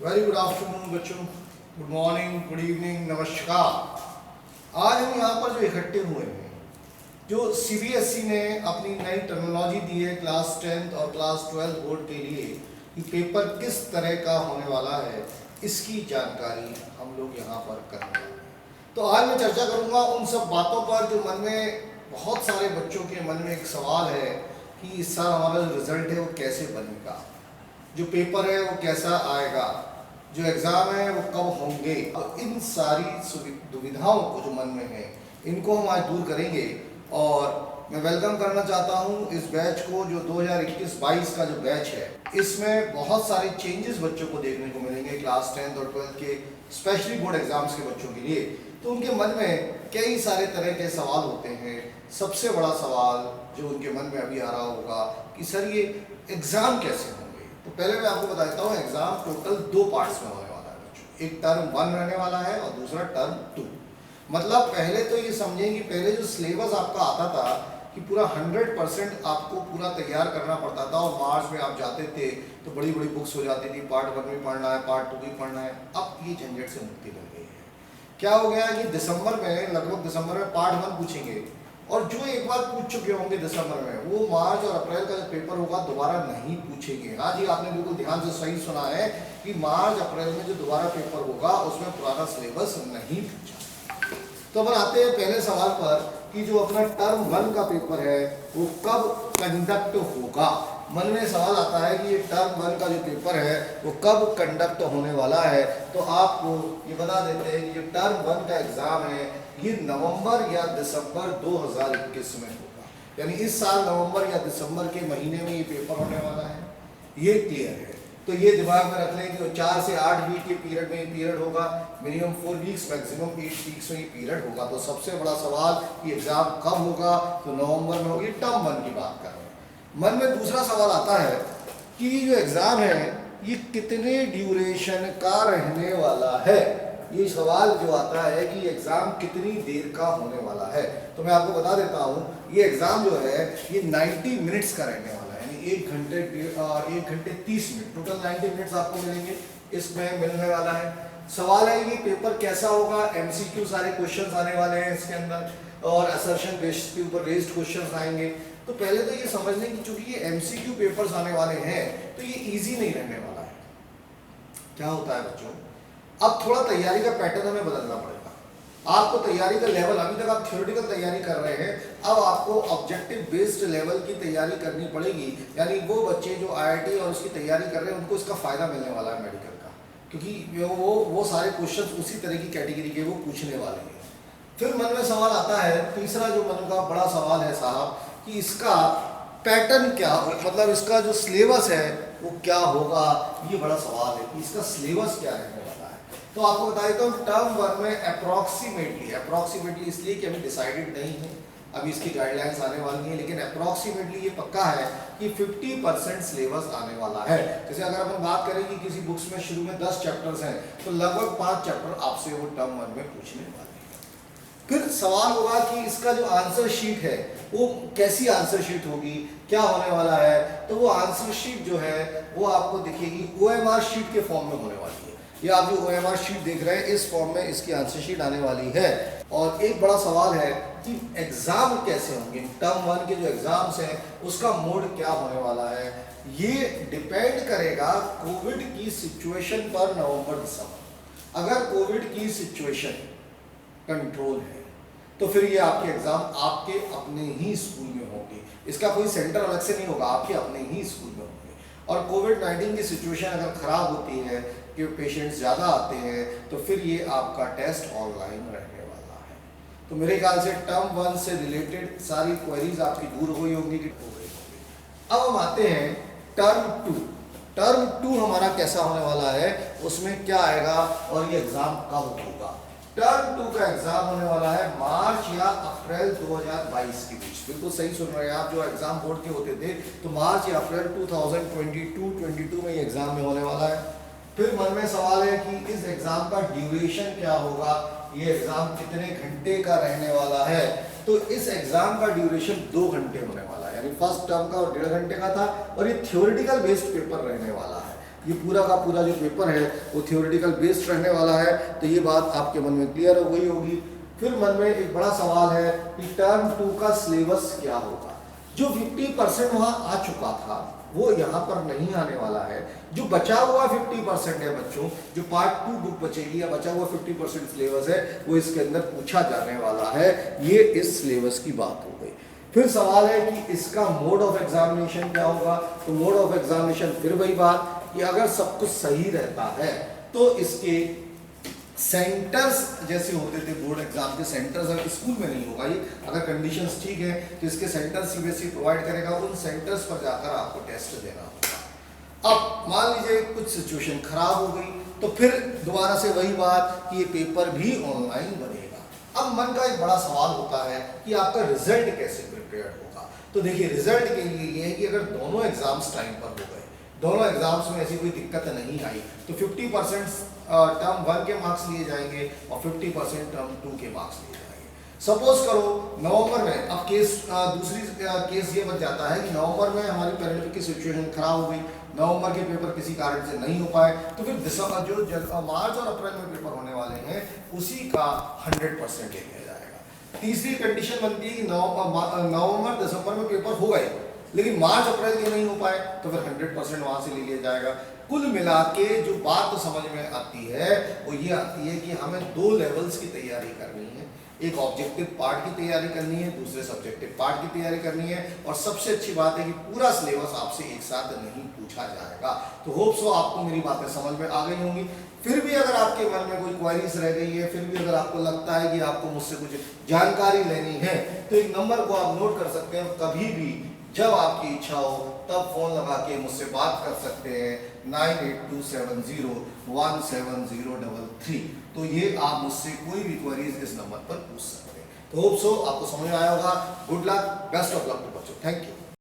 Very good afternoon बच्चों, good morning, good evening, नमस्कार। आज हम यहाँ पर जो इकट्ठे हुए हैं, जो सीबीएसई ने अपनी नई टर्मिनोलॉजी दी है क्लास 10th और क्लास 12 बोर्ड के लिए कि पेपर किस तरह का होने वाला है, इसकी जानकारी हम लोग यहाँ पर करेंगे। तो आज मैं चर्चा करूँगा उन सब बातों पर जो मन में बहुत सारे बच्चों के मन में एक सवाल है कि इस साल हमारा जो रिजल्ट है वो कैसे बनेगा, जो पेपर है वो कैसा आएगा, जो एग्ज़ाम है वो कब होंगे। और इन सारी दुविधाओं को जो मन में है, इनको हम आज दूर करेंगे। और मैं वेलकम करना चाहता हूँ इस बैच को, जो 2021-22 का जो बैच है, इसमें बहुत सारे चेंजेस बच्चों को देखने को मिलेंगे क्लास 10th और 12th के स्पेशली बोर्ड एग्जाम्स के बच्चों के लिए। तो उनके मन में कई सारे तरह के सवाल होते हैं। सबसे बड़ा सवाल जो उनके मन में अभी आ रहा होगा कि सर ये एग्ज़ाम कैसे होंगे। तो पहले मैं आपको बता देता हूँ, एग्ज़ाम टोटल 2 पार्ट्स में होने वाला है बच्चों। एक टर्म 1 रहने वाला है और दूसरा टर्म 2। मतलब पहले तो ये समझें कि पहले जो सिलेबस आपका आता था कि पूरा 100% आपको पूरा तैयार करना पड़ता था और मार्च में आप जाते थे तो बड़ी बड़ी बुक्स हो जाती थी, पार्ट 1 भी पढ़ना है, पार्ट 2 भी पढ़ना है। अब ये झंझट से मुक्ति मिल गई है। क्या हो गया कि दिसंबर में, लगभग दिसंबर में पार्ट 1 पूछेंगे और जो एक बार पूछ चुके होंगे दिसंबर में, वो मार्च और अप्रैल का जो पेपर होगा दोबारा नहीं पूछेंगे। हाँ जी, आपने बिल्कुल ध्यान से सही सुना है कि मार्च अप्रैल में जो दोबारा पेपर होगा उसमें पुराना सिलेबस नहीं पूछा। तो अपन आते हैं पहले सवाल पर कि जो अपना टर्म 1 का पेपर है वो कब कंडक्ट होगा। मन में सवाल आता है कि ये टर्म 1 का जो पेपर है वो कब कंडक्ट होने वाला है। तो आपको ये बता देते हैं कि जो टर्म 1 का एग्ज़ाम है ये नवंबर या दिसंबर 2021 में होगा। यानी इस साल नवंबर या दिसंबर के महीने में ये पेपर होने वाला है, ये क्लियर है। तो ये दिमाग में रख लें कि 4 से 8 वीक के पीरियड में ये पीरियड होगा, मिनिमम 4 वीक्स, मैक्सिमम 8 वीक्स में ये पीरियड होगा। तो सबसे बड़ा सवाल कि एग्ज़ाम कब होगा, तो नवंबर में होगी। टर्म 1 की बात कर रहे हैं। मन में दूसरा सवाल आता है कि जो एग्ज़ाम है ये कितने ड्यूरेशन का रहने वाला है। ये सवाल जो आता है कि एग्ज़ाम कितनी देर का होने वाला है। तो मैं आपको बता देता हूँ, ये एग्ज़ाम जो है ये 90 मिनट्स का रहने वाला है। 1 घंटे 30 मिनट, टोटल 90 मिनट्स आपको मिलेंगे, इसमें मिलने वाला है। सवाल है ये पेपर कैसा होगा। एमसीक्यू सारे क्वेश्चंस आने वाले हैं इसके अंदर और असर्शन बेस्ड के ऊपर रेज्ड क्वेश्चंस आएंगे। तो पहले तो ये समझ लें कि चूंकि ये एमसीक्यू पेपर्स आने वाले हैं तो ये ईजी नहीं रहने वाला है। क्या होता है बच्चों, अब थोड़ा तैयारी का पैटर्न हमें बदलना पड़ेगा। आपको तैयारी का लेवल, अभी तक आप थ्योरेटिकल तैयारी कर रहे हैं, अब आपको ऑब्जेक्टिव बेस्ड लेवल की तैयारी करनी पड़ेगी। यानी वो बच्चे जो आईआईटी और उसकी तैयारी कर रहे हैं उनको इसका फ़ायदा मिलने वाला है मेडिकल का, क्योंकि वो सारे क्वेश्चन उसी तरह की कैटेगरी के वो पूछने वाले हैं। फिर मन में सवाल आता है, तीसरा जो मन का बड़ा सवाल है साहब, कि इसका पैटर्न क्या हो, मतलब इसका जो सिलेबस है वो क्या होगा। ये बड़ा सवाल है कि इसका सिलेबस क्या रहने वाला है। तो आपको बता देता हूँ, टर्म 1 में अप्रॉक्सीमेटली इसलिए कि अभी डिसाइडेड नहीं है, अभी इसकी गाइडलाइंस आने वाली है, लेकिन अप्रॉक्सीमेटली ये पक्का है कि 50% सिलेबस आने वाला है। जैसे अगर अपन बात करें कि किसी बुक्स में शुरू में 10 चैप्टर्स हैं तो लगभग 5 चैप्टर आपसे वो टर्म 1 में पूछने वाले हैं। फिर सवाल होगा कि इसका जो आंसर शीट है वो कैसी आंसर शीट होगी, क्या होने वाला है। तो वो आंसर शीट जो है वो आपको दिखेगी OMR शीट के फॉर्म में होने वाली है। ये आप जो OMR शीट देख रहे हैं इस फॉर्म में इसकी आंसर शीट आने वाली है। और एक बड़ा सवाल है कि एग्ज़ाम कैसे होंगे। टर्म 1 के जो एग्ज़ाम्स हैं उसका मोड क्या होने वाला है, ये डिपेंड करेगा कोविड की सिचुएशन पर नवंबर दिसंबर। अगर कोविड की सिचुएशन कंट्रोल है तो फिर ये आपके एग्ज़ाम आपके अपने ही स्कूल में होंगे, इसका कोई सेंटर अलग से नहीं होगा, आपके अपने ही स्कूल में होंगे। और कोविड-19 की सिचुएशन अगर ख़राब होती है कि पेशेंट्स ज़्यादा आते हैं तो फिर ये आपका टेस्ट ऑनलाइन रहने वाला है। तो मेरे ख्याल से टर्म 1 से रिलेटेड सारी क्वेरीज आपकी दूर हुई होंगी कि हो गई होंगी। अब हम आते हैं टर्म 2। टर्म 2 हमारा कैसा होने वाला है, उसमें क्या आएगा और ये एग्ज़ाम कब होगा। टर्म 2 का एग्जाम होने वाला है मार्च या अप्रैल 2022 के बीच। बिल्कुल सही सुन रहे हैं आप, जो एग्जाम बोर्ड के होते थे तो मार्च या अप्रैल 2022 में ये एग्जाम में होने वाला है। फिर मन में सवाल है कि इस एग्जाम का ड्यूरेशन क्या होगा, ये एग्जाम कितने घंटे का रहने वाला है। तो इस एग्जाम का ड्यूरेशन 2 घंटे होने वाला है। यानी फर्स्ट टर्म का 1.5 घंटे का था और ये थ्योरेटिकल बेस्ड पेपर रहने वाला है। ये पूरा का पूरा जो पेपर है वो थियोरेटिकल बेस्ड रहने वाला है। तो ये बात आपके मन में क्लियर हो गई होगी। फिर मन में एक बड़ा सवाल है कि टर्म 2 का सिलेबस क्या होगा। जो 50% वहाँ आ चुका था वो यहाँ पर नहीं आने वाला है। जो बचा हुआ 50% है बच्चों, जो पार्ट 2 बुक बचेगी या बचा हुआ 50% सिलेबस है वो इसके अंदर पूछा जाने वाला है। ये इस सिलेबस की बात हो गई। फिर सवाल है कि इसका मोड ऑफ एग्जामिनेशन क्या होगा। तो मोड ऑफ एग्जामिनेशन फिर वही बात कि अगर सब कुछ सही रहता है तो इसके सेंटर्स जैसे होते थे बोर्ड एग्जाम के सेंटर्स, अगर स्कूल में नहीं होगा ये, अगर कंडीशंस ठीक है तो इसके सेंटर सीबीएसई प्रोवाइड करेगा। उन सेंटर्स पर जाकर आपको टेस्ट देना होगा। अब मान लीजिए कुछ सिचुएशन खराब हो गई तो फिर दोबारा से वही बात कि ये पेपर भी ऑनलाइन बनेगा। अब मन का एक बड़ा सवाल होता है कि आपका रिजल्ट कैसे प्रिपेयर होगा। तो देखिए रिजल्ट के लिए ये है कि अगर दोनों एग्जाम्स टाइम पर हो गए, दोनों एग्जाम्स में ऐसी कोई दिक्कत नहीं आई तो 50% टर्म 1 के मार्क्स लिए जाएंगे और 50% टर्म 2 के मार्क्स लिए जाएंगे। सपोज करो नवंबर में, अब केस दूसरी केस ये बच जाता है कि नवंबर में हमारी पैरेलल की सिचुएशन खराब हो गई, नवंबर के पेपर किसी कारण से नहीं हो पाए, तो फिर दिसंबर जो मार्च और अप्रैल में पेपर होने वाले हैं उसी का 100% ले लिया जाएगा। तीसरी कंडीशन बनती है कि नवंबर दिसंबर में पेपर हो गए लेकिन मार्च अप्रैल के नहीं हो पाए तो फिर 100% वहाँ से ले लिया जाएगा। कुल मिला के जो बात तो समझ में आती है वो ये आती है कि हमें 2 लेवल्स की तैयारी करनी है। एक ऑब्जेक्टिव पार्ट की तैयारी करनी है, दूसरे सब्जेक्टिव पार्ट की तैयारी करनी है। और सबसे अच्छी बात है कि पूरा सिलेबस आपसे एक साथ नहीं पूछा जाएगा। तो होप सो आपको मेरी बातें समझ में आ गई होंगी। फिर भी अगर आपके मन में कोई क्वेरीज रह गई है, फिर भी अगर आपको लगता है कि आपको मुझसे कुछ जानकारी लेनी है तो एक नंबर को आप नोट कर सकते हैं। कभी भी जब आपकी इच्छा हो तब फोन लगा के मुझसे बात कर सकते हैं 9827017033। तो ये आप मुझसे कोई भी क्वेरीज इस नंबर पर पूछ सकते हैं। तो होप सो आपको समझ में आया होगा। Good luck, best of luck to बच्चों। Thank you.